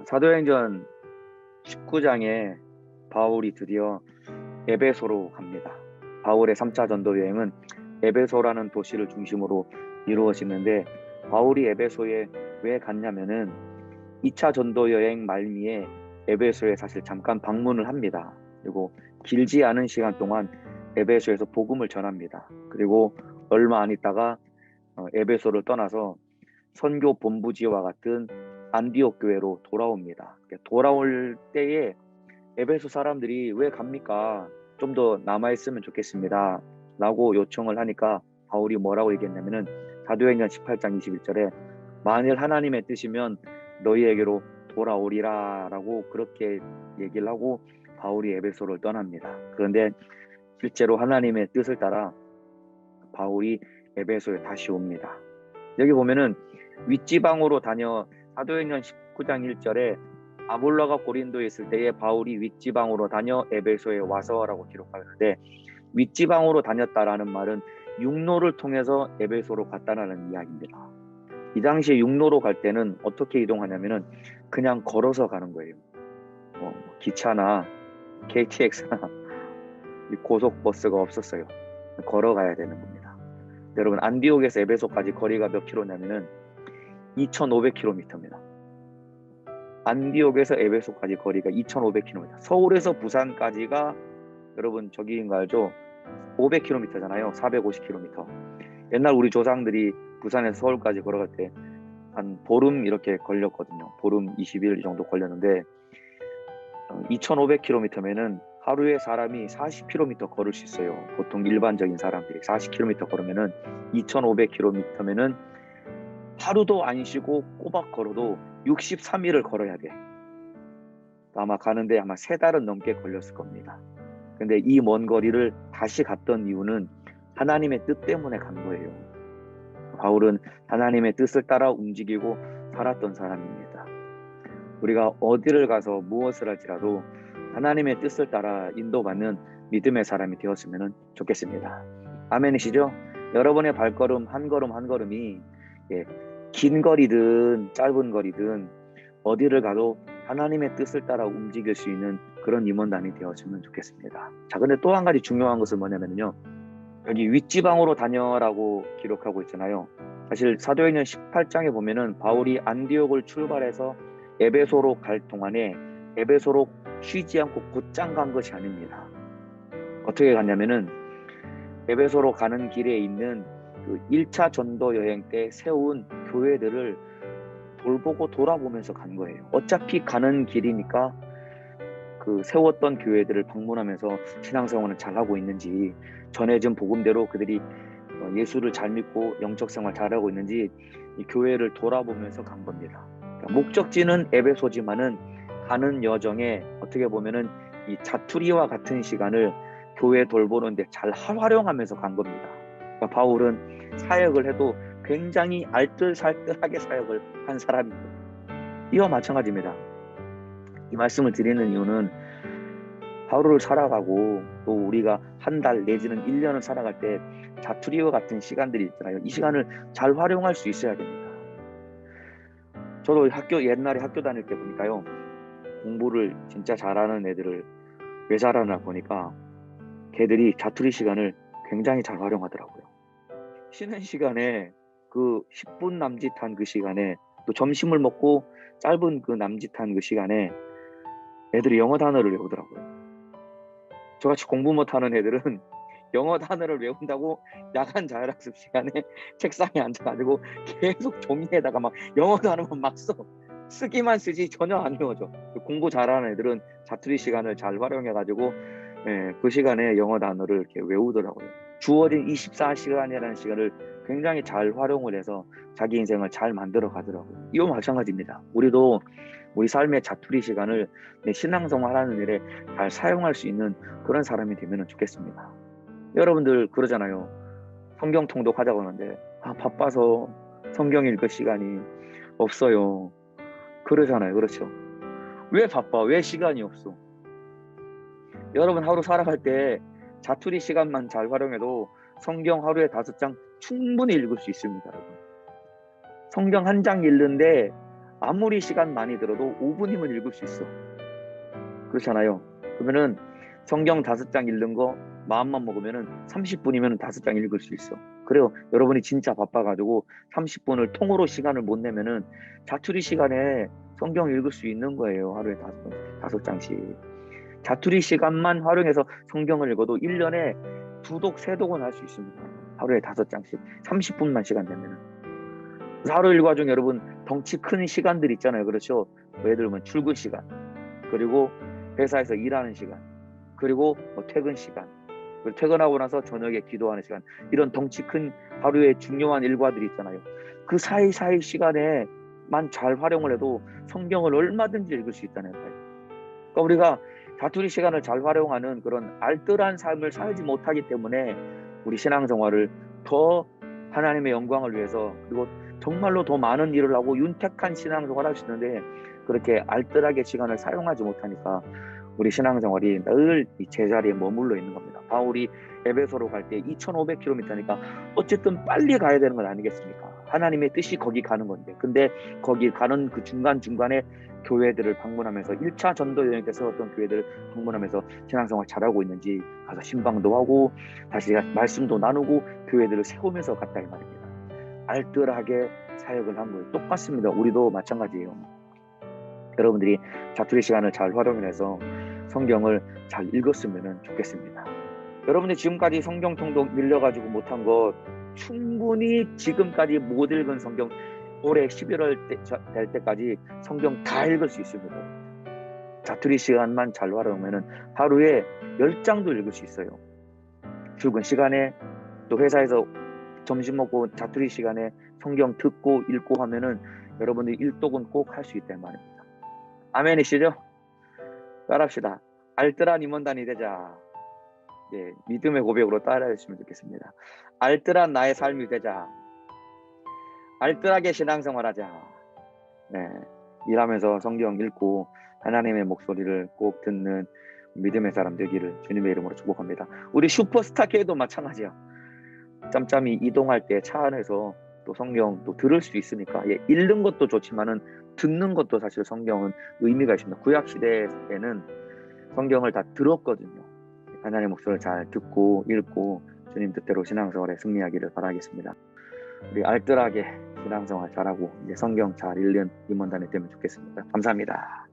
사도행전 19장에 바울이 드디어 에베소로 갑니다. 바울의 3차 전도 여행은 에베소라는 도시를 중심으로 이루어지는데, 바울이 에베소에 왜 갔냐면은 2차 전도 여행 말미에 에베소에 사실 잠깐 방문을 합니다. 그리고 길지 않은 시간 동안 에베소에서 복음을 전합니다. 그리고 얼마 안 있다가 에베소를 떠나서 선교 본부지와 같은 안디옥 교회로 돌아옵니다. 돌아올 때에 에베소 사람들이 왜 갑니까? 좀 더 남아있으면 좋겠습니다 라고 요청을 하니까 바울이 뭐라고 얘기했냐면은 사도행전 18장 21절에 만일 하나님의 뜻이면 너희에게로 돌아오리라 라고 그렇게 얘기를 하고 바울이 에베소를 떠납니다. 그런데 실제로 하나님의 뜻을 따라 바울이 에베소에 다시 옵니다. 여기 보면은 윗지방으로 다녀, 사도행전 19장 1절에 아볼로가 고린도에 있을 때에 바울이 윗지방으로 다녀 에베소에 와서라고 기록하는데, 윗지방으로 다녔다라는 말은 육로를 통해서 에베소로 갔다라는 이야기입니다. 이 당시에 육로로 갈 때는 어떻게 이동하냐면은 그냥 걸어서 가는 거예요. 기차나 KTX나 고속버스가 없었어요. 걸어가야 되는 겁니다. 여러분, 안디옥에서 에베소까지 거리가 몇 킬로냐면은 2,500km입니다. 안디옥에서 에베소까지 거리가 2,500km. 서울에서 부산까지가 여러분 저기인 거 알죠? 500km잖아요. 450km. 옛날 우리 조상들이 부산에서 서울까지 걸어갈 때 한 보름 이렇게 걸렸거든요. 보름 20일 정도 걸렸는데 2,500km면은 하루에 사람이 40km 걸을 수 있어요. 보통 일반적인 사람들이 40km 걸으면은 2,500km면은 하루도 안 쉬고 꼬박 걸어도 63일을 걸어야 돼. 아마 가는데 아마 3달은 넘게 걸렸을 겁니다. 근데 이 먼 거리를 다시 갔던 이유는 하나님의 뜻 때문에 간 거예요. 바울은 하나님의 뜻을 따라 움직이고 살았던 사람입니다. 우리가 어디를 가서 무엇을 할지라도 하나님의 뜻을 따라 인도받는 믿음의 사람이 되었으면 좋겠습니다. 아멘이시죠? 여러분의 발걸음 한 걸음 한 걸음이 긴 거리든 짧은 거리든 어디를 가도 하나님의 뜻을 따라 움직일 수 있는 그런 임원단이 되었으면 좋겠습니다. 자, 근데 또 한 가지 중요한 것은 뭐냐면요, 여기 윗지방으로 다녀라고 기록하고 있잖아요. 사실 사도행전 18장에 보면은 바울이 안디옥을 출발해서 에베소로 갈 동안에 에베소로 쉬지 않고 곧장 간 것이 아닙니다. 어떻게 갔냐면은 에베소로 가는 길에 있는 그 1차 전도 여행 때 세운 교회들을 돌보고 돌아보면서 간 거예요. 어차피 가는 길이니까 그 세웠던 교회들을 방문하면서 신앙생활을 잘하고 있는지, 전해진 복음대로 그들이 예수를 잘 믿고 영적 생활 잘하고 있는지 이 교회를 돌아보면서 간 겁니다. 그러니까 목적지는 에베소지만은 가는 여정에 어떻게 보면은 이 자투리와 같은 시간을 교회 돌보는데 잘 활용하면서 간 겁니다. 그러니까 바울은 사역을 해도 굉장히 알뜰살뜰하게 사역을 한 사람입니다. 이와 마찬가지입니다. 이 말씀을 드리는 이유는 하루를 살아가고 또 우리가 한 달 내지는 1년을 살아갈 때 자투리와 같은 시간들이 있잖아요. 이 시간을 잘 활용할 수 있어야 됩니다. 저도 옛날에 학교 다닐 때 보니까요, 공부를 진짜 잘하는 애들을 왜 잘하나 보니까 걔들이 자투리 시간을 굉장히 잘 활용하더라고요. 쉬는 시간에 그 10분 남짓한 그 시간에 또 점심을 먹고 짧은 그 남짓한 그 시간에 애들이 영어 단어를 외우더라고요. 저같이 공부 못하는 애들은 영어 단어를 외운다고 야간 자율학습 시간에 책상에 앉아가지고 계속 종이에다가 막 영어 단어만 막 써. 쓰기만 쓰지 전혀 안 외워져. 공부 잘하는 애들은 자투리 시간을 잘 활용해가지고 그 시간에 영어 단어를 이렇게 외우더라고요. 주어진 24시간이라는 시간을 굉장히 잘 활용을 해서 자기 인생을 잘 만들어 가더라고요. 이와 마찬가지입니다. 우리도 우리 삶의 자투리 시간을 내 신앙생활하는 일에 잘 사용할 수 있는 그런 사람이 되면 좋겠습니다. 여러분들 그러잖아요. 성경 통독하자고 하는데 바빠서 성경 읽을 시간이 없어요. 그러잖아요. 그렇죠? 왜 바빠? 왜 시간이 없어? 여러분 하루 살아갈 때 자투리 시간만 잘 활용해도 성경 하루에 5장 충분히 읽을 수 있습니다. 여러분. 성경 한 장 읽는데 아무리 시간 많이 들어도 5분이면 읽을 수 있어. 그렇잖아요. 그러면은 성경 5장 읽는 거 마음만 먹으면은 30분이면 5장 읽을 수 있어. 그래요. 여러분이 진짜 바빠가지고 30분을 통으로 시간을 못 내면은 자투리 시간에 성경 읽을 수 있는 거예요. 하루에 5장씩. 자투리 시간만 활용해서 성경을 읽어도 1년에 2독, 3독은 할 수 있습니다. 하루에 5장씩. 30분만 시간 내면은. 하루 일과 중 여러분 덩치 큰 시간들 있잖아요. 그렇죠? 예를 들면 출근 시간, 그리고 회사에서 일하는 시간, 그리고 퇴근 시간, 그리고 퇴근하고 나서 저녁에 기도하는 시간, 이런 덩치 큰 하루의 중요한 일과들이 있잖아요. 그 사이사이 시간에만 잘 활용을 해도 성경을 얼마든지 읽을 수 있다는 거예요. 그러니까 우리가 자투리 시간을 잘 활용하는 그런 알뜰한 삶을 살지 못하기 때문에 우리 신앙생활을 더 하나님의 영광을 위해서, 그리고 정말로 더 많은 일을 하고 윤택한 신앙생활을 할 수 있는데 그렇게 알뜰하게 시간을 사용하지 못하니까 우리 신앙생활이 늘 이 제자리에 머물러 있는 겁니다. 바울이 에베소로 갈 때 2500km니까 어쨌든 빨리 가야 되는 건 아니겠습니까? 하나님의 뜻이 거기 가는 건데, 근데 거기 가는 그 중간중간에 교회들을 방문하면서 1차 전도 여행 때 세웠던 교회들을 방문하면서 신앙생활 잘하고 있는지 가서 신방도 하고 다시 말씀도 나누고 교회들을 세우면서 갔다 이 말입니다. 알뜰하게 사역을 한 거예요. 똑같습니다. 우리도 마찬가지예요. 여러분들이 자투리 시간을 잘 활용해서 성경을 잘 읽었으면 좋겠습니다. 여러분들 지금까지 성경 통독 밀려가지고 못한 것, 충분히 지금까지 못 읽은 성경 올해 11월 될 때까지 성경 다 읽을 수 있습니다. 자투리 시간만 잘 활용하면 하루에 10장도 읽을 수 있어요. 출근 시간에, 또 회사에서 점심 먹고 자투리 시간에 성경 듣고 읽고 하면은 여러분들이 일독은 꼭 할 수 있단 말입니다. 아멘이시죠? 따라합시다. 알뜰한 임원단이 되자. 네, 믿음의 고백으로 따라해 주시면 좋겠습니다. 알뜰한 나의 삶이 되자. 알뜰하게 신앙생활하자. 네, 일하면서 성경 읽고 하나님의 목소리를 꼭 듣는 믿음의 사람 되기를 주님의 이름으로 축복합니다. 우리 슈퍼스타 K도 마찬가지야. 짬짬이 이동할 때 차 안에서 또 성경 또 들을 수 있으니까, 읽는 것도 좋지만은 듣는 것도 사실 성경은 의미가 있습니다. 구약 시대에는 성경을 다 들었거든요. 하나님의 목소리를 잘 듣고 읽고 주님 뜻대로 신앙생활에 승리하기를 바라겠습니다. 우리 알뜰하게 신앙생활 잘하고 이제 성경 잘 읽는 임원단이 되면 좋겠습니다. 감사합니다.